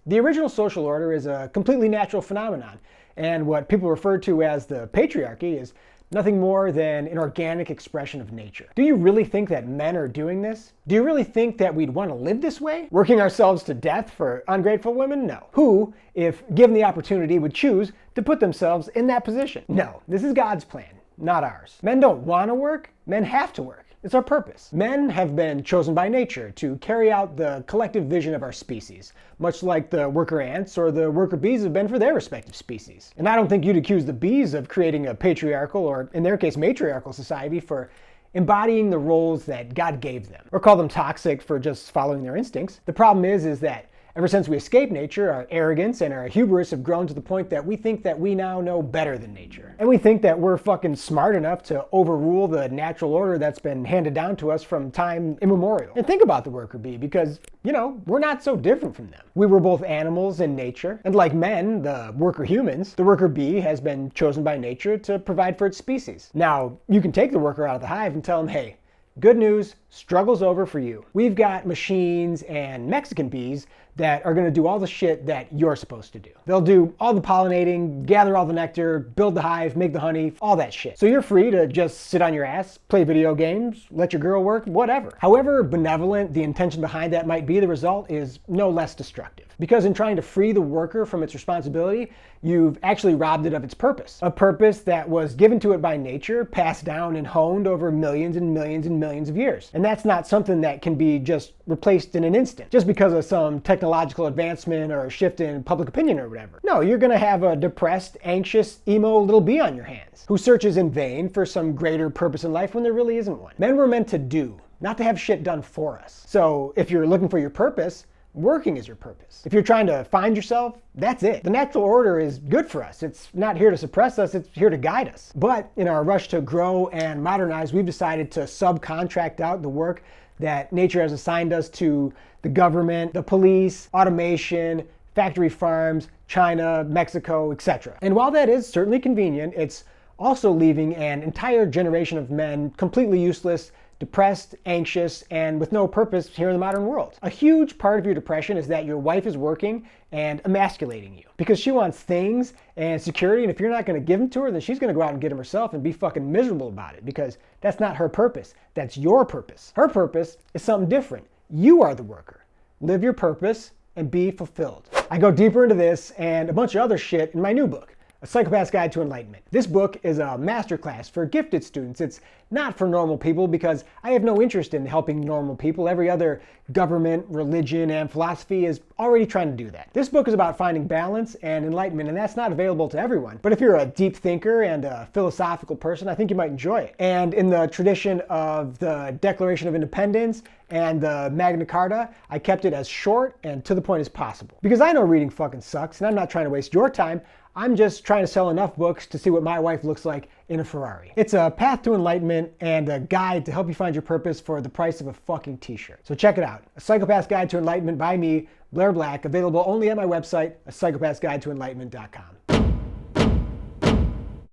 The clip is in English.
The original social order is a completely natural phenomenon, and what people refer to as the patriarchy is nothing more than an organic expression of nature. Do you really think that men are doing this? Do you really think that we'd want to live this way? Working ourselves to death for ungrateful women? No. Who, if given the opportunity, would choose to put themselves in that position? No. This is God's plan, not ours. Men don't want to work, men have to work. It's our purpose. Men have been chosen by nature to carry out the collective vision of our species, much like the worker ants or the worker bees have been for their respective species. And I don't think you'd accuse the bees of creating a patriarchal, or in their case, matriarchal society for embodying the roles that God gave them, or call them toxic for just following their instincts. The problem is that ever since we escaped nature, our arrogance and our hubris have grown to the point that we think that we now know better than nature. And we think that we're fucking smart enough to overrule the natural order that's been handed down to us from time immemorial. And think about the worker bee, because, we're not so different from them. We were both animals in nature, and like men, the worker humans, the worker bee has been chosen by nature to provide for its species. Now, you can take the worker out of the hive and tell them, hey, good news, struggle's over for you. We've got machines and Mexican bees that are going to do all the shit that you're supposed to do. They'll do all the pollinating, gather all the nectar, build the hive, make the honey, all that shit. So you're free to just sit on your ass, play video games, let your girl work, whatever. However benevolent the intention behind that might be, the result is no less destructive. Because in trying to free the worker from its responsibility, you've actually robbed it of its purpose. A purpose that was given to it by nature, passed down and honed over millions and millions and millions of years. And that's not something that can be just replaced in an instant, just because of some technological advancement or a shift in public opinion or whatever. No, you're gonna have a depressed, anxious, emo little bee on your hands, who searches in vain for some greater purpose in life when there really isn't one. Men were meant to do, not to have shit done for us. So if you're looking for your purpose, working is your purpose. If you're trying to find yourself, that's it. The natural order is good for us. It's not here to suppress us, it's here to guide us. But in our rush to grow and modernize, we've decided to subcontract out the work that nature has assigned us to the government, the police, automation, factory farms, China, Mexico, etc. And while that is certainly convenient, it's also leaving an entire generation of men completely useless, depressed, anxious, and with no purpose here in the modern world. A huge part of your depression is that your wife is working and emasculating you because she wants things and security, and if you're not going to give them to her, then she's going to go out and get them herself and be fucking miserable about it, because that's not her purpose. That's your purpose. Her purpose is something different. You are the worker. Live your purpose and be fulfilled. I go deeper into this and a bunch of other shit in my new book, A Psychopath's Guide to Enlightenment. This book is a masterclass for gifted students. It's not for normal people because I have no interest in helping normal people. Every other government, religion, and philosophy is already trying to do that. This book is about finding balance and enlightenment, and that's not available to everyone. But if you're a deep thinker and a philosophical person, I think you might enjoy it. And in the tradition of the Declaration of Independence and the Magna Carta, I kept it as short and to the point as possible. Because I know reading fucking sucks, and I'm not trying to waste your time. I'm just trying to sell enough books to see what my wife looks like in a Ferrari. It's a path to enlightenment and a guide to help you find your purpose for the price of a fucking t-shirt. So check it out. A Psychopath's Guide to Enlightenment by me, Blair Black, available only at my website, a psychopathsguidetoenlightenment.com.